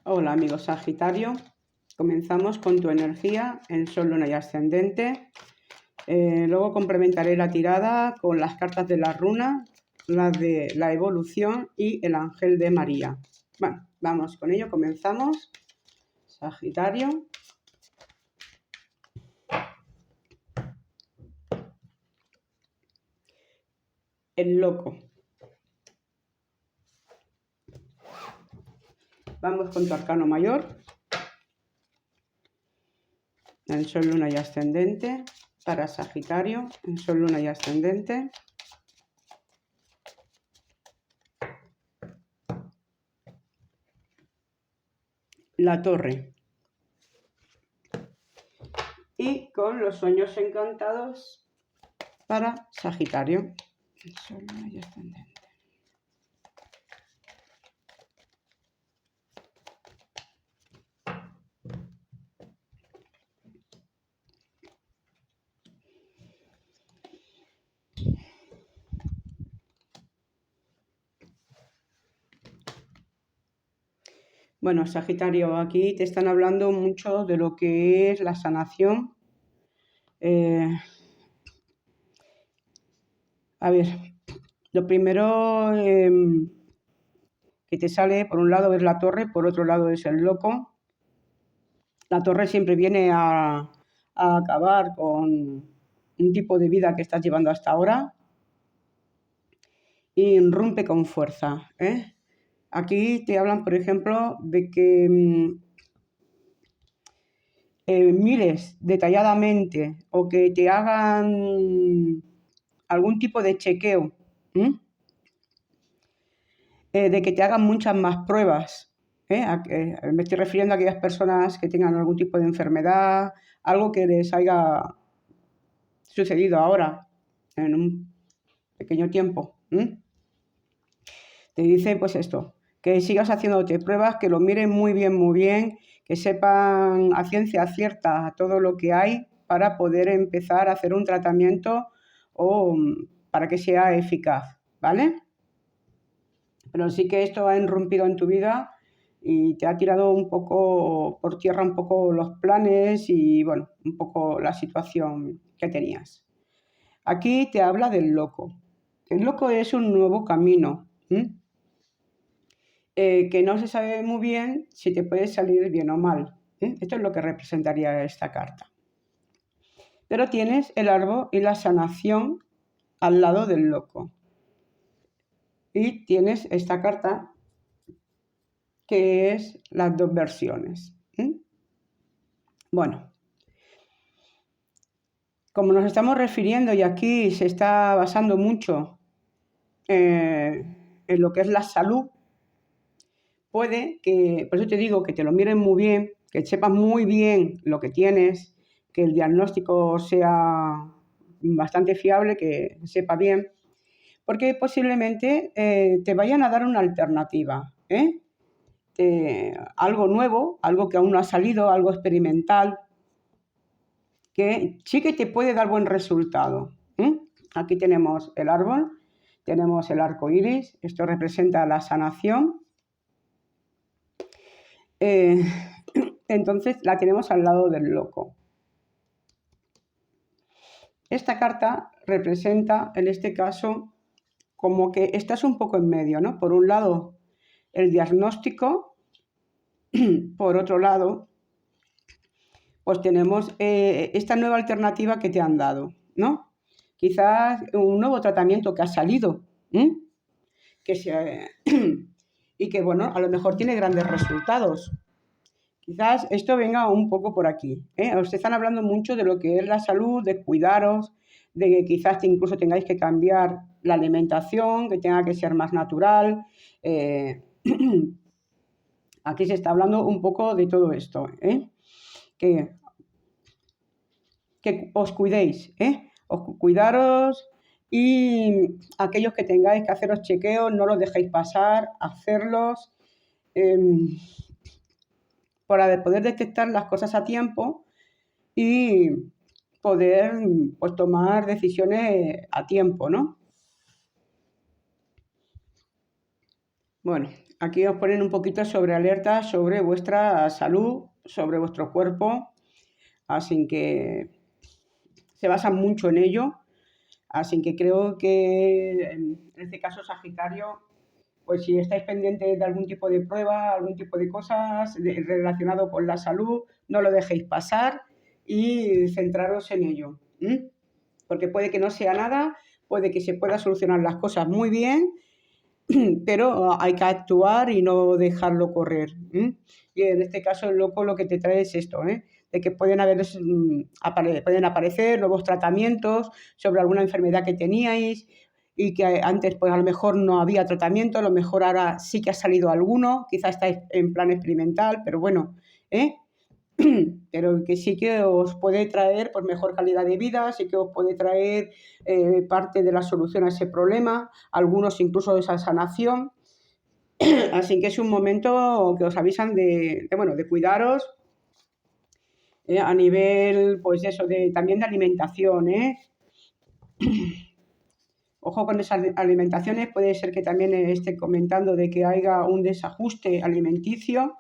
Hola amigos Sagitario, comenzamos con tu energía en Sol, Luna y Ascendente. Luego complementaré la tirada con las cartas de la runa, las de la evolución y el ángel de María. Bueno, vamos con ello, comenzamos. Sagitario. El loco. Vamos con tu arcano mayor. En Sol, Luna y Ascendente. Para Sagitario, en Sol, Luna y Ascendente. La torre. Y con los sueños encantados para Sagitario. Sol, Luna y Ascendente. Bueno, Sagitario, aquí te están hablando mucho de lo que es la sanación. A ver, lo primero que te sale, por un lado es la torre, por otro lado es el loco. La torre siempre viene a acabar con un tipo de vida que estás llevando hasta ahora y rompe con fuerza. Aquí te hablan, por ejemplo, de que mires detalladamente o que te hagan algún tipo de chequeo, de que te hagan muchas más pruebas. Me estoy refiriendo a aquellas personas que tengan algún tipo de enfermedad, algo que les haya sucedido ahora, en un pequeño tiempo. Te dice pues esto, que sigas haciéndote pruebas, que lo miren muy bien, que sepan a ciencia cierta todo lo que hay para poder empezar a hacer un tratamiento o para que sea eficaz, ¿vale? Pero sí que esto ha irrumpido en tu vida y te ha tirado un poco por tierra un poco los planes y, bueno, un poco la situación que tenías. Aquí te habla del loco. El loco es un nuevo camino, que no se sabe muy bien si te puede salir bien o mal. Esto es lo que representaría esta carta. Pero tienes el árbol y la sanación al lado del loco. Y tienes esta carta que es las dos versiones. Bueno, como nos estamos refiriendo y aquí se está basando mucho en lo que es la salud, puede que, por eso te digo, que te lo miren muy bien, que sepas muy bien lo que tienes, que el diagnóstico sea bastante fiable, que sepa bien, porque posiblemente te vayan a dar una alternativa, algo nuevo, algo que aún no ha salido, algo experimental, que sí que te puede dar buen resultado. Aquí tenemos el árbol, tenemos el arco iris, esto representa la sanación. Entonces la tenemos al lado del loco. Esta carta representa, en este caso, como que estás un poco en medio, ¿no? Por un lado, el diagnóstico, por otro lado, pues tenemos esta nueva alternativa que te han dado, ¿no? Quizás un nuevo tratamiento que ha salido, y que, bueno, a lo mejor tiene grandes resultados. Quizás esto venga un poco por aquí. Os están hablando mucho de lo que es la salud, de cuidaros, de que quizás incluso tengáis que cambiar la alimentación, que tenga que ser más natural. Aquí se está hablando un poco de todo esto. Que os cuidéis, cuidaros, y aquellos que tengáis que haceros chequeos, no los dejéis pasar, hacerlos. Para poder detectar las cosas a tiempo y poder pues tomar decisiones a tiempo, ¿no? Bueno, aquí os ponen un poquito sobre alerta sobre vuestra salud, sobre vuestro cuerpo, así que se basan mucho en ello. Así que creo que en este caso Sagitario, pues si estáis pendientes de algún tipo de prueba, algún tipo de cosas relacionado con la salud, no lo dejéis pasar y centraros en ello. Porque puede que no sea nada, puede que se pueda solucionar las cosas muy bien, pero hay que actuar y no dejarlo correr. Y en este caso el loco lo que te trae es esto, de que pueden aparecer nuevos tratamientos sobre alguna enfermedad que teníais y que antes pues a lo mejor no había tratamiento, a lo mejor ahora sí que ha salido alguno, quizás estáis en plan experimental, pero bueno, pero que sí que os puede traer pues, mejor calidad de vida, sí que os puede traer parte de la solución a ese problema, algunos incluso de esa sanación. Así que es un momento que os avisan de cuidaros a nivel, pues eso, también de alimentación, Ojo con esas alimentaciones, puede ser que también esté comentando de que haya un desajuste alimenticio,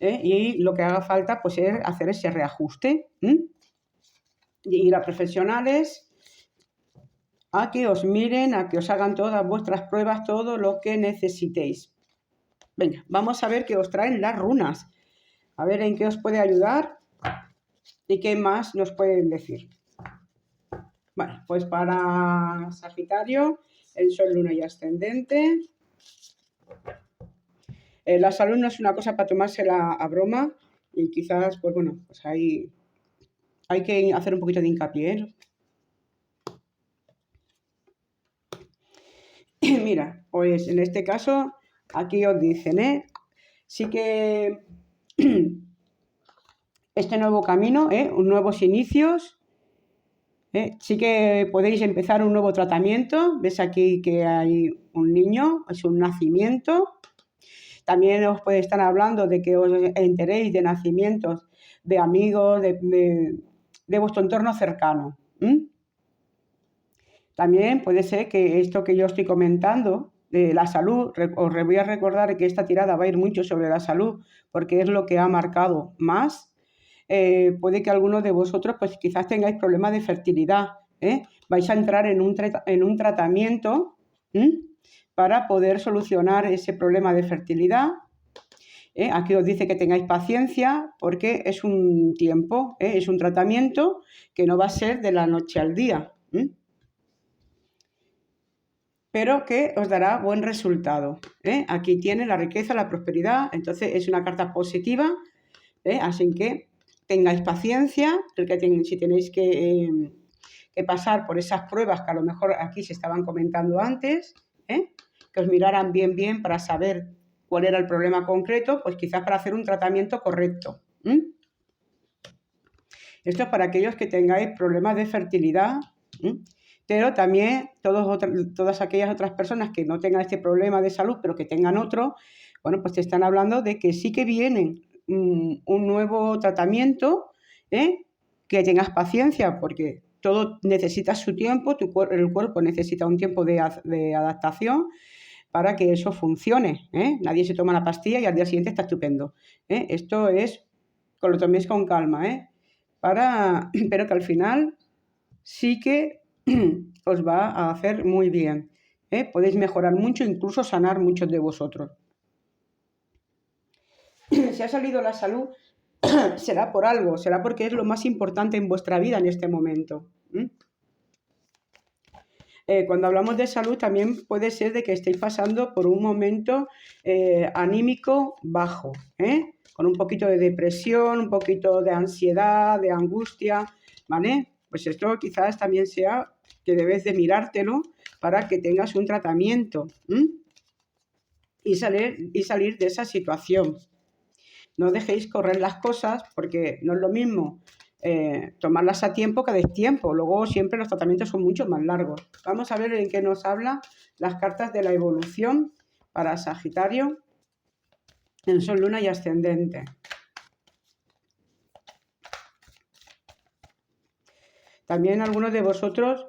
y lo que haga falta pues es hacer ese reajuste, y ir a profesionales a que os miren, a que os hagan todas vuestras pruebas, todo lo que necesitéis. Venga, vamos a ver qué os traen las runas, a ver en qué os puede ayudar y qué más nos pueden decir. Bueno, pues para Sagitario, el Sol, Luna y Ascendente. La salud no es una cosa para tomársela a broma y quizás, pues bueno, pues hay que hacer un poquito de hincapié. Mira, pues en este caso, aquí os dicen, sí que este nuevo camino, nuevos inicios, sí que podéis empezar un nuevo tratamiento. Ves aquí que hay un niño, es un nacimiento. También os puede estar hablando de que os enteréis de nacimientos de amigos, de vuestro entorno cercano. También puede ser que esto que yo estoy comentando, de la salud, os voy a recordar que esta tirada va a ir mucho sobre la salud, porque es lo que ha marcado más. Puede que algunos de vosotros pues quizás tengáis problemas de fertilidad. Vais a entrar en un tratamiento para poder solucionar ese problema de fertilidad. Aquí os dice que tengáis paciencia porque es un tiempo, es un tratamiento que no va a ser de la noche al día, pero que os dará buen resultado. Aquí tiene la riqueza, la prosperidad, entonces es una carta positiva, así que tengáis paciencia, si tenéis que pasar por esas pruebas que a lo mejor aquí se estaban comentando antes, que os miraran bien para saber cuál era el problema concreto, pues quizás para hacer un tratamiento correcto. Esto es para aquellos que tengáis problemas de fertilidad, pero también todas aquellas otras personas que no tengan este problema de salud, pero que tengan otro, bueno, pues te están hablando de que sí que viene un nuevo tratamiento, que tengas paciencia, porque todo necesita su tiempo, el cuerpo necesita un tiempo de adaptación para que eso funcione. Nadie se toma la pastilla y al día siguiente está estupendo. Esto es, lo toméis con calma, pero que al final sí que os va a hacer muy bien. Podéis mejorar mucho, incluso sanar muchos de vosotros. Si ha salido la salud, será por algo, será porque es lo más importante en vuestra vida en este momento. Cuando hablamos de salud también puede ser de que estéis pasando por un momento anímico bajo, con un poquito de depresión, un poquito de ansiedad, de angustia, ¿vale? Pues esto quizás también sea que debes de mirártelo para que tengas un tratamiento y salir de esa situación. No dejéis correr las cosas porque no es lo mismo tomarlas a tiempo que a destiempo. Luego siempre los tratamientos son mucho más largos. Vamos a ver en qué nos habla las cartas de la evolución para Sagitario en Sol, Luna y Ascendente. También algunos de vosotros,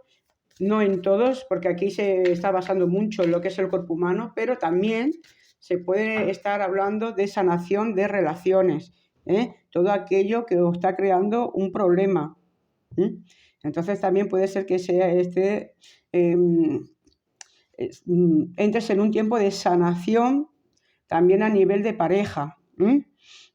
no en todos, porque aquí se está basando mucho en lo que es el cuerpo humano, pero también se puede estar hablando de sanación de relaciones, todo aquello que os está creando un problema. Entonces también puede ser que sea entres en un tiempo de sanación también a nivel de pareja,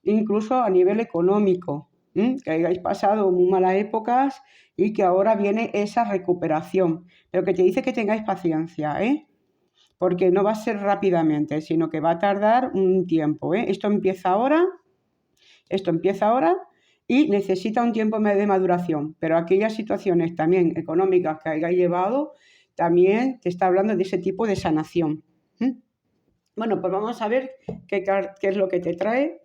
incluso a nivel económico, que hayáis pasado muy malas épocas y que ahora viene esa recuperación, pero que te dice que tengáis paciencia, porque no va a ser rápidamente, sino que va a tardar un tiempo. Esto empieza ahora y necesita un tiempo de maduración, pero aquellas situaciones también económicas que hayáis llevado, también te está hablando de ese tipo de sanación. Bueno, pues vamos a ver qué es lo que te trae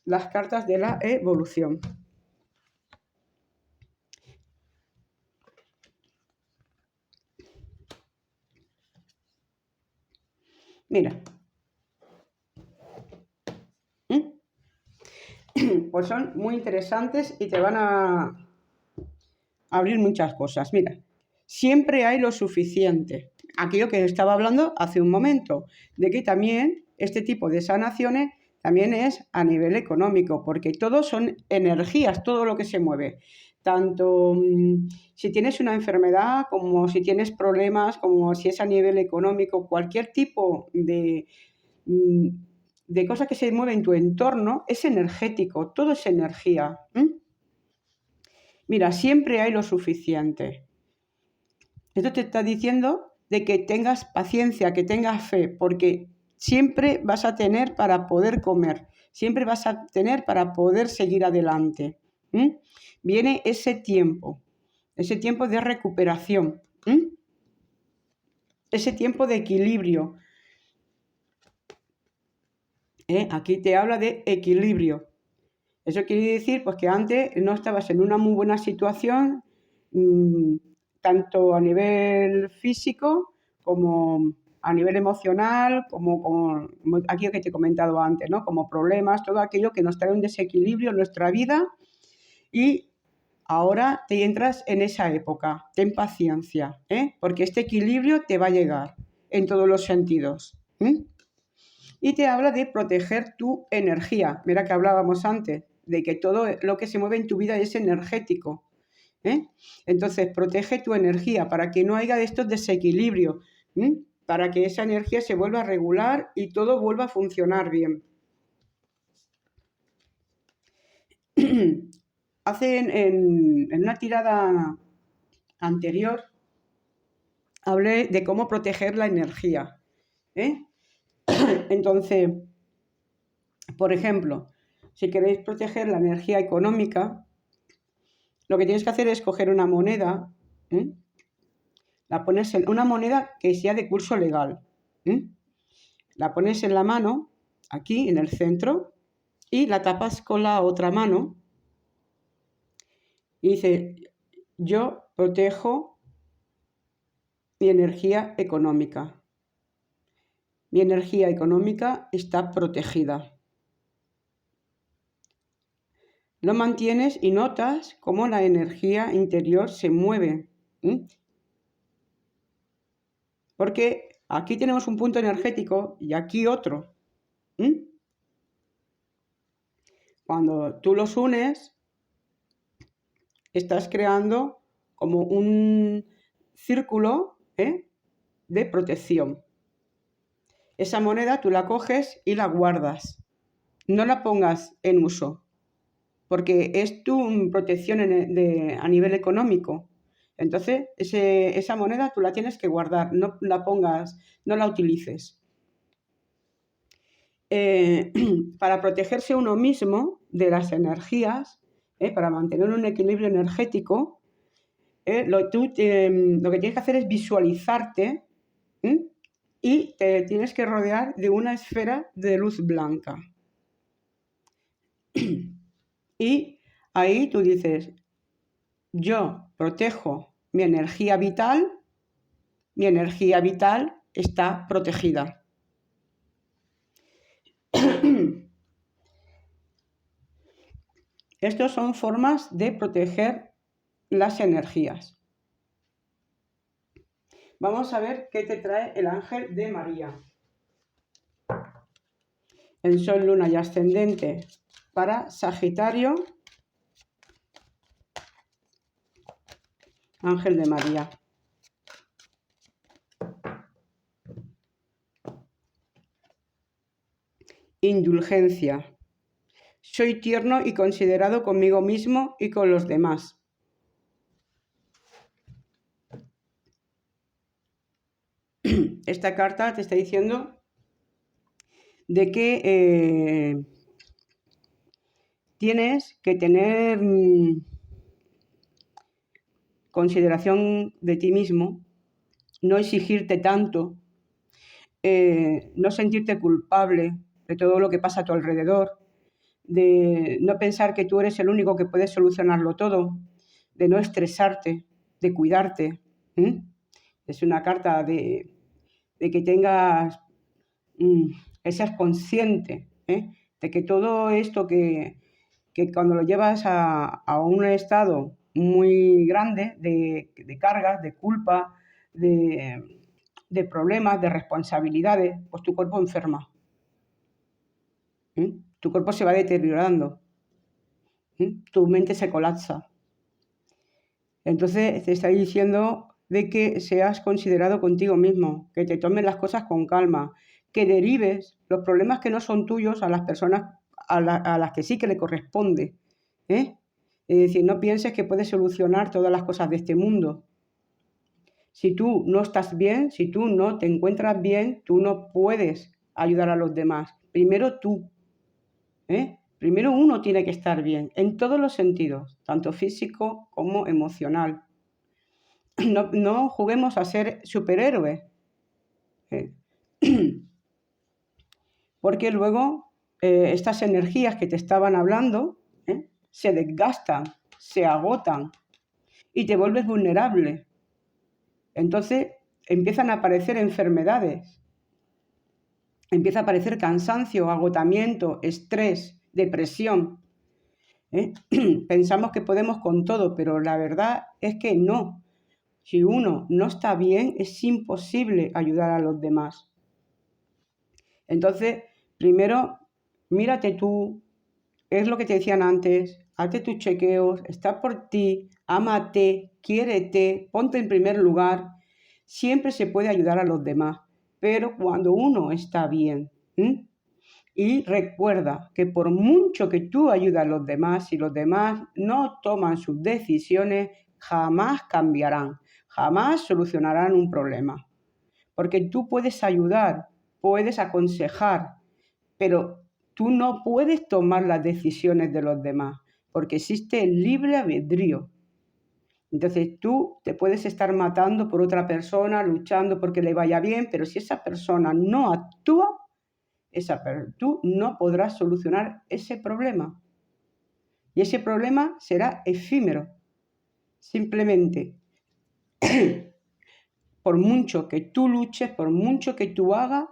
las cartas de la evolución. Mira. Pues son muy interesantes y te van a abrir muchas cosas. Mira, siempre hay lo suficiente. Aquello que estaba hablando hace un momento, de que también este tipo de sanaciones también es a nivel económico, porque todo son energías, todo lo que se mueve. Tanto si tienes una enfermedad, como si tienes problemas, como si es a nivel económico, cualquier tipo de cosa que se mueve en tu entorno es energético, todo es energía. Mira, siempre hay lo suficiente. Esto te está diciendo de que tengas paciencia, que tengas fe, porque siempre vas a tener para poder comer, siempre vas a tener para poder seguir adelante. Viene ese tiempo de recuperación, ese tiempo de equilibrio. Aquí te habla de equilibrio. Eso quiere decir pues, que antes no estabas en una muy buena situación, tanto a nivel físico como a nivel emocional, como aquello que te he comentado antes, ¿no? Como problemas, todo aquello que nos trae un desequilibrio en nuestra vida, y ahora te entras en esa época. Ten paciencia, porque este equilibrio te va a llegar en todos los sentidos. Y te habla de proteger tu energía. Mira que hablábamos antes de que todo lo que se mueve en tu vida es energético. Entonces, protege tu energía para que no haya de estos desequilibrios, para que esa energía se vuelva a regular y todo vuelva a funcionar bien. Hace en una tirada anterior hablé de cómo proteger la energía. Entonces, por ejemplo, si queréis proteger la energía económica, lo que tienes que hacer es coger una moneda, la pones en una moneda que sea de curso legal, la pones en la mano, aquí en el centro, y la tapas con la otra mano y dice: yo protejo mi energía económica. Mi energía económica está protegida. Lo mantienes y notas cómo la energía interior se mueve. Porque aquí tenemos un punto energético y aquí otro. Cuando tú los unes, estás creando como un círculo de protección. Esa moneda tú la coges y la guardas. No la pongas en uso, porque es tu protección a nivel económico. Entonces, esa moneda tú la tienes que guardar, no la pongas, no la utilices. Para protegerse uno mismo de las energías, para mantener un equilibrio energético, lo que tienes que hacer es visualizarte y te tienes que rodear de una esfera de luz blanca. Y ahí tú dices: yo protejo mi energía vital está protegida. Estas son formas de proteger las energías. Vamos a ver qué te trae el ángel de María. en Sol, Luna y Ascendente para Sagitario, Ángel de María. Indulgencia. Soy tierno y considerado conmigo mismo y con los demás. Esta carta te está diciendo de que tienes que tener consideración de ti mismo, no exigirte tanto, no sentirte culpable de todo lo que pasa a tu alrededor, de no pensar que tú eres el único que puede solucionarlo todo, de no estresarte, de cuidarte. Es una carta de que tengas, que seas consciente de que todo esto que cuando lo llevas a un estado muy grande de cargas, de culpa, de problemas, de responsabilidades, pues tu cuerpo enferma. Tu cuerpo se va deteriorando. Tu mente se colapsa. Entonces te está diciendo de que seas considerado contigo mismo, que te tomes las cosas con calma, que derives los problemas que no son tuyos a las personas a las que sí que le corresponde. Es decir, no pienses que puedes solucionar todas las cosas de este mundo. Si tú no estás bien, si tú no te encuentras bien, tú no puedes ayudar a los demás. Primero tú. Primero uno tiene que estar bien, en todos los sentidos, tanto físico como emocional. No juguemos a ser superhéroes. Porque luego estas energías que te estaban hablando se desgastan, se agotan y te vuelves vulnerable. Entonces empiezan a aparecer enfermedades, empieza a aparecer cansancio, agotamiento, estrés, depresión. Pensamos que podemos con todo, pero la verdad es que no. Si uno no está bien, es imposible ayudar a los demás. Entonces, primero, mírate tú, es lo que te decían antes, hazte tus chequeos, está por ti, ámate, quiérete, ponte en primer lugar. Siempre se puede ayudar a los demás, pero cuando uno está bien. Y recuerda que por mucho que tú ayudes a los demás, si los demás no toman sus decisiones, jamás cambiarán, jamás solucionarán un problema. Porque tú puedes ayudar, puedes aconsejar, pero tú no puedes tomar las decisiones de los demás, porque existe el libre albedrío. Entonces tú te puedes estar matando por otra persona, luchando porque le vaya bien, pero si esa persona no actúa, tú no podrás solucionar ese problema. Y ese problema será efímero. Simplemente, por mucho que tú luches, por mucho que tú hagas,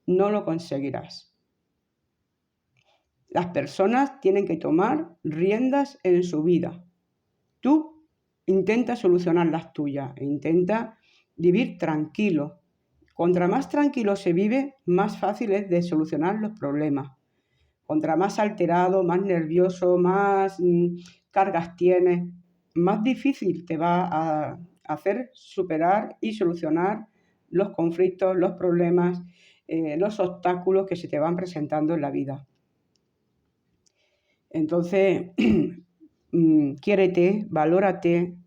no lo conseguirás. Las personas tienen que tomar riendas en su vida. Tú intenta solucionar las tuyas, intenta vivir tranquilo. Contra más tranquilo se vive, más fácil es de solucionar los problemas. Contra más alterado, más nervioso, más cargas tienes, más difícil te va a hacer superar y solucionar los conflictos, los problemas, los obstáculos que se te van presentando en la vida. Entonces, quiérete, valórate,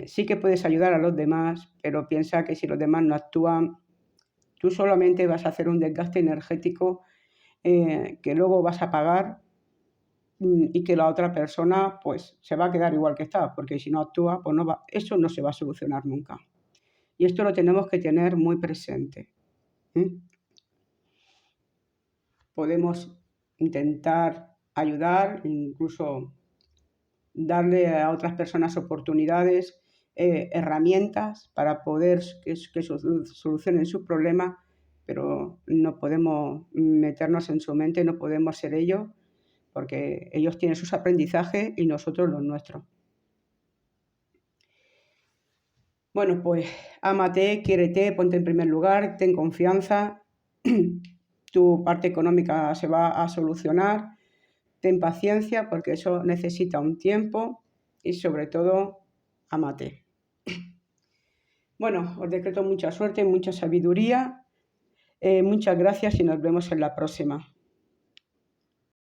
sí que puedes ayudar a los demás, pero piensa que si los demás no actúan, tú solamente vas a hacer un desgaste energético que luego vas a pagar y que la otra persona pues se va a quedar igual que está, porque si no actúa, pues eso no se va a solucionar nunca. Y esto lo tenemos que tener muy presente. Podemos intentar ayudar, incluso darle a otras personas oportunidades, herramientas para poder que solucionen sus problemas, pero no podemos meternos en su mente, no podemos ser ellos, porque ellos tienen sus aprendizajes y nosotros los nuestros. Bueno, pues ámate, quiérete, ponte en primer lugar, ten confianza. tu parte económica se va a solucionar. Ten paciencia porque eso necesita un tiempo y sobre todo, ámate. Bueno, os decreto mucha suerte, mucha sabiduría. Muchas gracias y nos vemos en la próxima.